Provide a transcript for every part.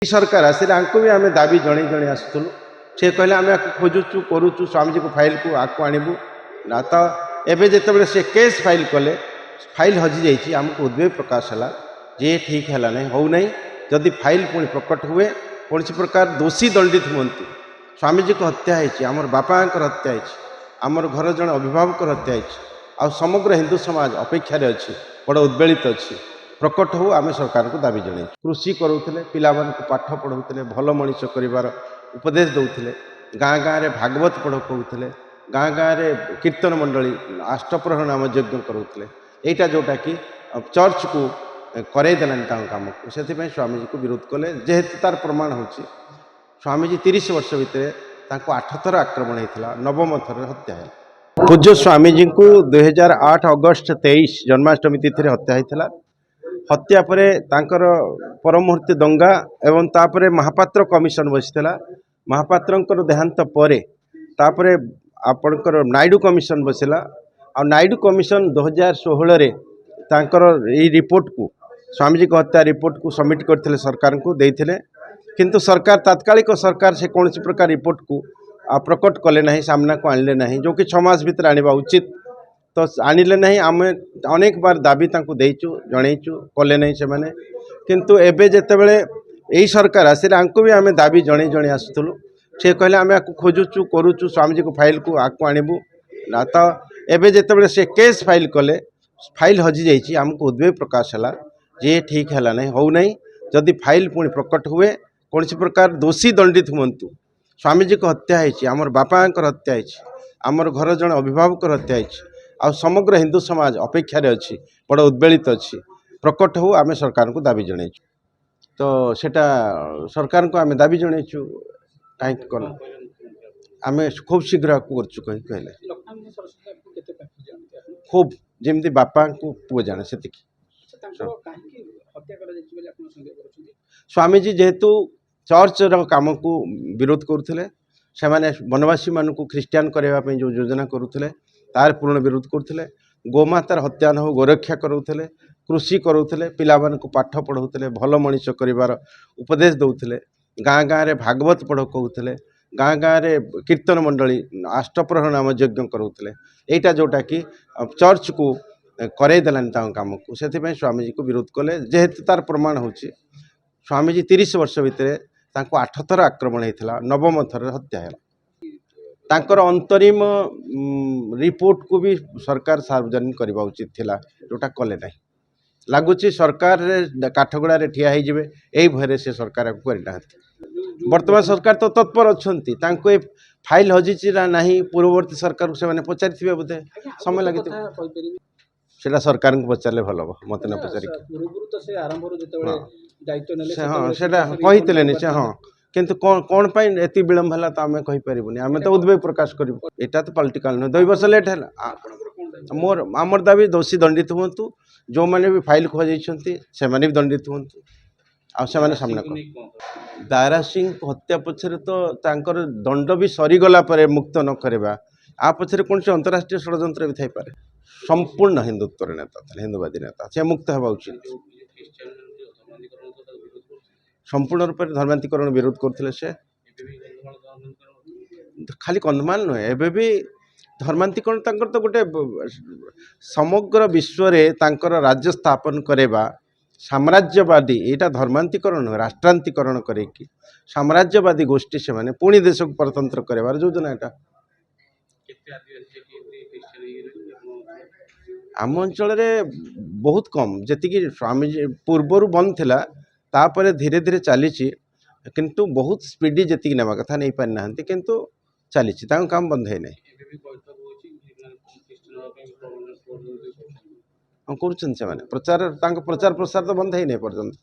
सरकार आसिले भी आम दाबी जड़े जड़े आसुलु सी कहले आम खोजुचु करुचु स्वामीजी को फाइल को आकु आणबू ना तो एवं जिते से केस फाइल कले फाइल हजि जाइए आमको उद्वेग प्रकाश है जे ठीक है ना हो ना जदि फाइल पुणी प्रकट हुए कौन प्रकार दोषी दंडित हूँ स्वामीजी को हत्या होती आमर बापा हत्या होती आमर घर जन अभिभावक हत्या होती आ समग्र हिंदू समाज अपेक्षार अच्छी बड़ उद्वेलित अच्छी प्रकट हो आम सरकार को दाबी जन कृषि करूले पिला पाठ पढ़ाऊे भल मनीष कर उपदेश दौले गाँ गाँव में भागवत पढ़ कहते गाँ गाँव में कीर्तन मंडली अष्टप्रहर नाम यज्ञ करूले यहाँ जोटा कि चर्च को करदेला कम को से स्वामीजी को विरोध कले जेहेतु तार प्रमाण हो स्वामीजी 30 वर्ष भितर 8 थर आक्रमण होता नवम थर हत्या है। पूज्य स्वामीजी को 2008 अगस्त 23 जन्माष्टमी तिथि हत्या होता हत्या पर तांकर परमुहूर्त दंगा एवं तापर महापात्र कमिशन बसीला महापात्र देहांत पर तापर आपणकर नायडू कमिशन बसला आ नायडू कमिशन 2016 तांकर यही रिपोर्ट को स्वामीजी को हत्या रिपोर्ट को सबमिट करते सरकार को देते किंतु सरकार तात्कालिक सरकार से कौन प्रकार रिपोर्ट को प्रकट कले ना सामना को आणले ना जो कि 6 मास भीतर आने उचित तो आणिले नहीं आम अनेक बार दाबी देचु जनईचु कले नहीं से माने किंतु एबे जेते बेले यही सरकार आसिले भी आम दाबी जड़े जड़े आसुलु सी कहले आम खोजुचु करुचु स्वामीजी को फाइल को आकु आणबू ना तो एबे जेते से केस फाइल कले फाइल हजि जाइए आमको उद्वेग प्रकाश है जे ठीक है ना हो ना जदि फाइल पुणी प्रकट हुए कौन प्रकार दोषी दंडित हूँ स्वामीजी को हत्या होती आमर बापा हत्या होती आमर घर जन अभिभावक हत्या होती आ समग्र हिंदू समाज अपेक्षार अच्छी बड़ उद्वेलित अच्छी प्रकट हो आम सरकार को दाबी जन तो सेटा सरकार को आम दाबी जनईचु कहीं कल आम खूब शीघ्र करचु कही कहले खूब जमी बापा को पुओ जाने से स्वामीजी जेहेतु चर्च काम को विरोध करुले से वनवासी मान को ख्रीस्टियान करने जो योजना करुले तार पूर्ण विरोध करुले गोमातार हत्या न हो गोरक्षा करुले कृषि करुले पिला पाठ पढ़ाऊे भल मनीष कर उपदेश दौले गाँ गाँव में भागवत पढ़ कहते गाँ गाँव में कीर्तन मंडली अष्टप्रहर नाम यज्ञ करुले यहाँ जोटा कि चर्च को करदेला कम को से स्वामीजी को विरोध कले जेहेतु तार प्रमाण हो स्वामीजी 30 वर्ष भितर 8 थर आक्रमण होता नवम थर हत्या है तांकर अंतरिम रिपोर्ट को भी सरकार सार्वजनिक करवा उचित थिला जोटा कले ना लगुच सरकार काठगड़ा ठिया होइजिबे एई भयरे से सरकार को करना वर्तमान सरकार तो तत्पर अच्छा फाइल हजिची ना नहीं पूर्ववर्ती सरकार से मैंने पचारि बोधे समय लगे सेटा सरकार को पचारे भल हम मत न पचार हाँ से कही हाँ किंतु कौन पाई एति विलम्ब है तो आम कहीपरूनी आम तो उद्वेग प्रकाश करूँ यहाँ तो पॉलिटिकल नुह 2 वर्ष लेट है मोर आमर दाबी दोषी दंडित हूँ जो मैंने भी फाइल खोजाई से भी दंडित हूँ आने सामना कर दारा सिंह हत्या पछरे तो तांकर दंड भी सरीगला मुक्त न करवा आ पछरे कौन से अंतर्राष्ट्रीय षड्यंत्र भी थाईपे संपूर्ण हिंदुत्व नेता हिंदुवादी नेता से मुक्त हवा उचित संपूर्ण रूप से धर्मांतरण विरोध करते से खाली कंधमाल नुहे एबे भी धर्मांतरण तो गोटे समग्र विश्व में राज्य स्थापन करवा साम्राज्यवादी यहाँ धर्मांतरण नुहे राष्ट्रांतरण करके साम्राज्यवादी गोष्ठी से माने पुणी देश को परतंत्र करार योजना यहाँ आम अंचल बहुत कम जी स्वामीजी पूर्वर बंद थिला तापर धीरे धीरे चली किंतु बहुत स्पीडी जी नेवा कथा नहीं पारि ना किंतु चली काम बंद है नहीं हाँ कर प्रचार प्रचार प्रसार तो बंद है नहीं पर्यंत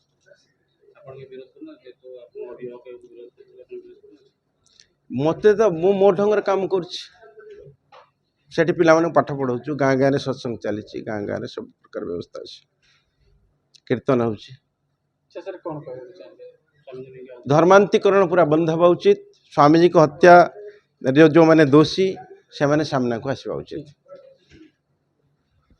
मत तो मो ढंग काम कर पिला पाठ पढ़ाऊँ गाँ गाँव में सत्संग चली गाँ गाँव में सब प्रकार व्यवस्था अच्छी कीर्तन हो धर्मांतरण पूरा बंद हवा उचित स्वामीजी को हत्या जो मैंने दोषी से सामना को आसवा उचित।